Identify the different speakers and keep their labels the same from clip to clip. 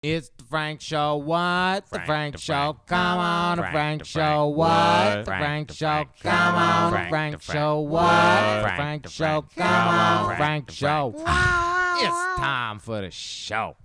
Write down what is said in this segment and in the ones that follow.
Speaker 1: It's the Frank Show. What? The Frank Show.
Speaker 2: Frank.
Speaker 1: Come on, the
Speaker 2: Frank,
Speaker 1: Frank
Speaker 2: the
Speaker 1: Show.
Speaker 2: Frank.
Speaker 1: What?
Speaker 2: What?
Speaker 1: The Frank
Speaker 2: the
Speaker 1: Show.
Speaker 2: Frank.
Speaker 1: Come on, the
Speaker 2: Frank,
Speaker 1: Frank
Speaker 2: the
Speaker 1: Show.
Speaker 2: Frank.
Speaker 1: What? The
Speaker 2: Frank,
Speaker 1: Frank
Speaker 2: the
Speaker 1: Show.
Speaker 2: Frank.
Speaker 1: Come on,
Speaker 2: Frank,
Speaker 1: Frank
Speaker 2: the
Speaker 1: Show.
Speaker 2: Frank.
Speaker 1: It's time for the show.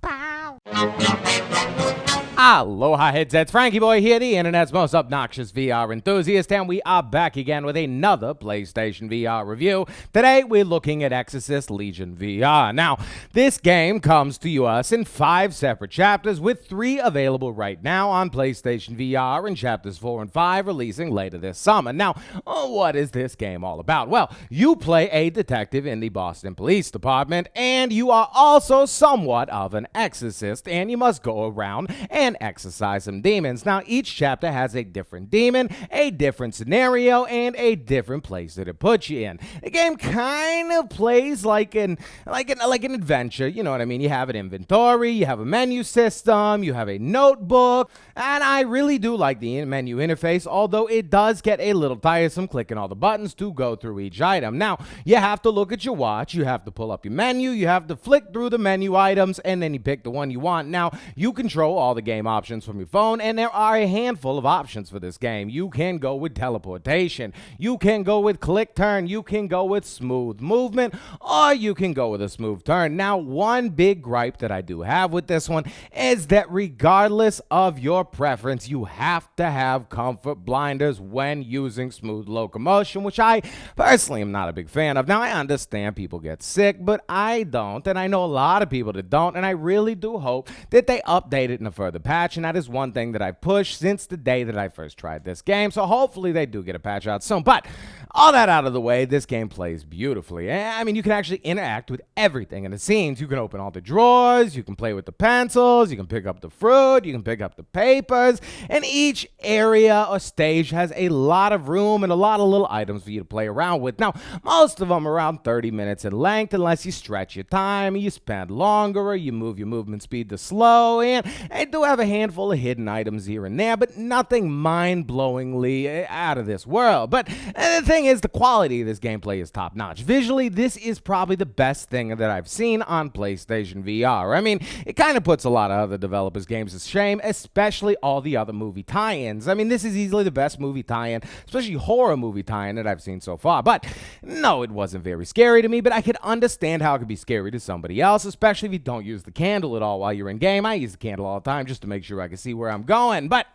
Speaker 1: Aloha headsets, Frankie Boy here, the internet's most obnoxious VR enthusiast, and we are back again with another PlayStation VR review. Today we're looking at Exorcist Legion VR. Now, this game comes to us in 5 separate chapters, with 3 available right now on PlayStation VR and chapters 4 and 5 releasing later this summer. Now, what is this game all about? Well, you play a detective in the Boston Police Department, and you are also somewhat of an exorcist, and you must go around and exorcise some demons. Now, each chapter has a different demon, a different scenario, and a different place that it puts you in. The game kind of plays like an adventure. You know what I mean? You have an inventory, you have a menu system, you have a notebook, and I really do like the menu interface, although it does get a little tiresome clicking all the buttons to go through each item. Now, you have to look at your watch, you have to pull up your menu, you have to flick through the menu items, and then you pick the one you want. Now, you control all the game options from your phone, and there are a handful of options for this game. You can go with teleportation, you can go with click turn, you can go with smooth movement, or you can go with a smooth turn. Now, one big gripe that I do have with this one is that regardless of your preference, you have to have comfort blinders when using smooth locomotion, which I personally am not a big fan of. Now, I understand people get sick, but I don't, and I know a lot of people that don't, and I really do hope that they update it in a further patch, and that is one thing that I've pushed since the day that I first tried this game, so hopefully they do get a patch out soon. But all that out of the way, this game plays beautifully. I mean, you can actually interact with everything in the scenes. You can open all the drawers, you can play with the pencils, you can pick up the fruit, you can pick up the papers, and each area or stage has a lot of room and a lot of little items for you to play around with. Now, most of them are around 30 minutes in length, unless you stretch your time, you spend longer, or you move your movement speed to slow, and I do have a handful of hidden items here and there, but nothing mind-blowingly out of this world. But the thing is, the quality of this gameplay is top-notch. Visually, this is probably the best thing that I've seen on PlayStation VR. I mean, it kind of puts a lot of other developers' games to shame, especially all the other movie tie-ins. I mean, this is easily the best movie tie-in, especially horror movie tie-in that I've seen so far. But no, it wasn't very scary to me, but I could understand how it could be scary to somebody else, especially if you don't use the candle at all while you're in game. I use the candle all the time just to make sure I can see where I'm going, but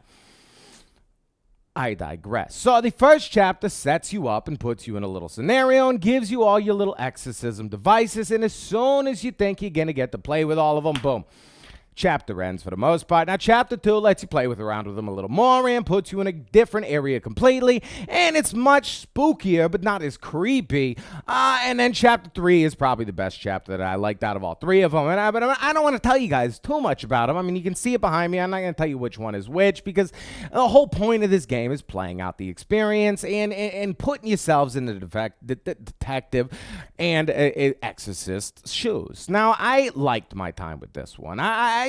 Speaker 1: I digress. So the first chapter sets you up and puts you in a little scenario and gives you all your little exorcism devices, and as soon as you think you're going to get to play with all of them, boom, chapter ends for the most part. Now, chapter 2 lets you play around with them a little more and puts you in a different area completely, and it's much spookier, but not as creepy. And then chapter 3 is probably the best chapter that I liked out of all 3 of them. But I don't want to tell you guys too much about them. I mean, you can see it behind me. I'm not going to tell you which one is which, because the whole point of this game is playing out the experience and putting yourselves in the detective and exorcist shoes. Now, I liked my time with this one.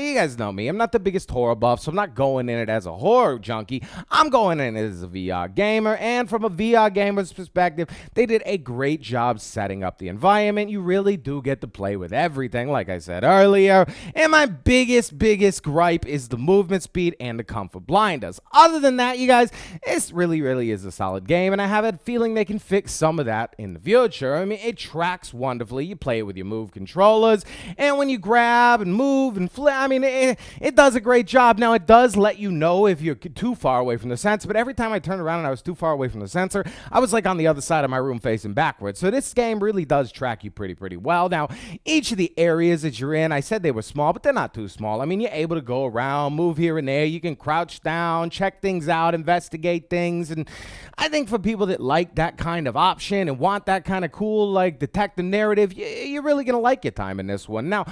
Speaker 1: You guys know me. I'm not the biggest horror buff, so I'm not going in it as a horror junkie. I'm going in it as a VR gamer, and from a VR gamer's perspective, they did a great job setting up the environment. You really do get to play with everything, like I said earlier, and my biggest gripe is the movement speed and the comfort blinders. Other than that, you guys, this really is a solid game, and I have a feeling they can fix some of that in the future. I mean, it tracks wonderfully. You play it with your Move controllers, and when you grab and move and flip, I mean, it does a great job. Now, it does let you know if you're too far away from the sensor, but every time I turned around and I was too far away from the sensor, I was like on the other side of my room facing backwards. So this game really does track you pretty well. Now, each of the areas that you're in, I said they were small, but they're not too small. I mean, you're able to go around, move here and there. You can crouch down, check things out, investigate things, and I think for people that like that kind of option and want that kind of cool, like, detective narrative, you're really going to like your time in this one. Now,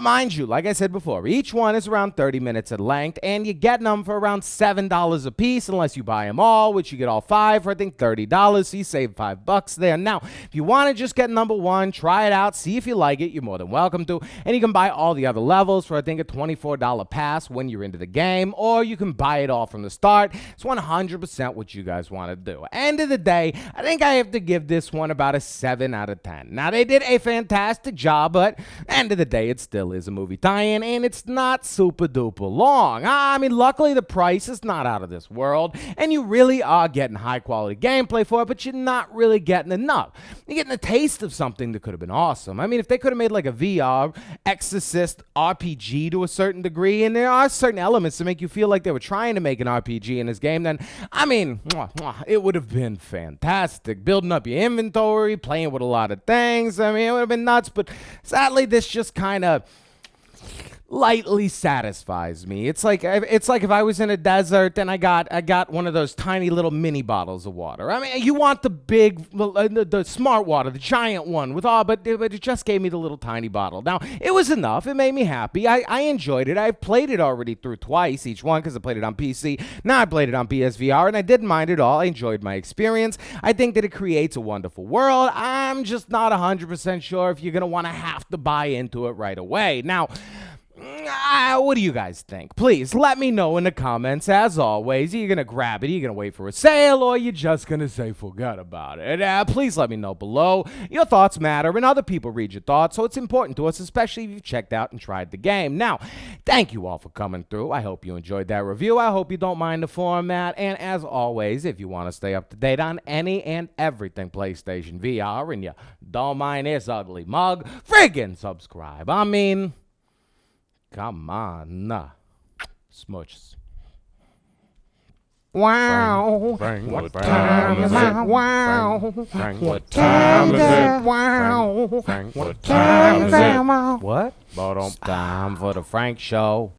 Speaker 1: mind you, like I said before, each one is around 30 minutes in length, and you're getting them for around $7 a piece, unless you buy them all, which you get all 5 for, I think, $30, so you save $5 there. Now, if you want to just get number 1, try it out, see if you like it, you're more than welcome to, and you can buy all the other levels for, I think, a $24 pass when you're into the game, or you can buy it all from the start. It's 100% what you guys want to do. End of the day, I think I have to give this one about a 7 out of 10. Now, they did a fantastic job, but end of the day, it still is a movie tie-in, and it's it's not super duper long. I mean, luckily the price is not out of this world, and you really are getting high quality gameplay for it, but you're not really getting enough. You're getting a taste of something that could have been awesome. I mean, if they could have made like a VR Exorcist RPG to a certain degree, and there are certain elements to make you feel like they were trying to make an RPG in this game, then, I mean, it would have been fantastic. Building up your inventory, playing with a lot of things. I mean, it would have been nuts, but sadly, this just kind of lightly satisfies me. It's like if I was in a desert and I got one of those tiny little mini bottles of water. I mean, you want the big, the smart water, the giant one with all, but it just gave me the little tiny bottle. Now, it was enough. It made me happy. I enjoyed it. I've played it already through twice, each one, because I played it on PC. Now I played it on PSVR, and I didn't mind it all. I enjoyed my experience. I think that it creates a wonderful world. I'm just not 100% sure if you're going to want to have to buy into it right away. Now, what do you guys think? Please let me know in the comments. As always, are you going to grab it? Are you going to wait for a sale? Or are you just going to say forget about it? Please let me know below. Your thoughts matter, and other people read your thoughts, so it's important to us, especially if you've checked out and tried the game. Now, thank you all for coming through. I hope you enjoyed that review. I hope you don't mind the format. And as always, if you want to stay up to date on any and everything PlayStation VR, and you don't mind this ugly mug, friggin' subscribe. I mean, come on, smooches. Wow.
Speaker 2: Frank,
Speaker 1: What time is it? Wow.
Speaker 2: Frank,
Speaker 1: What time is it? Wow.
Speaker 2: Frank,
Speaker 1: What time is it? What? It's time for the Frank Show.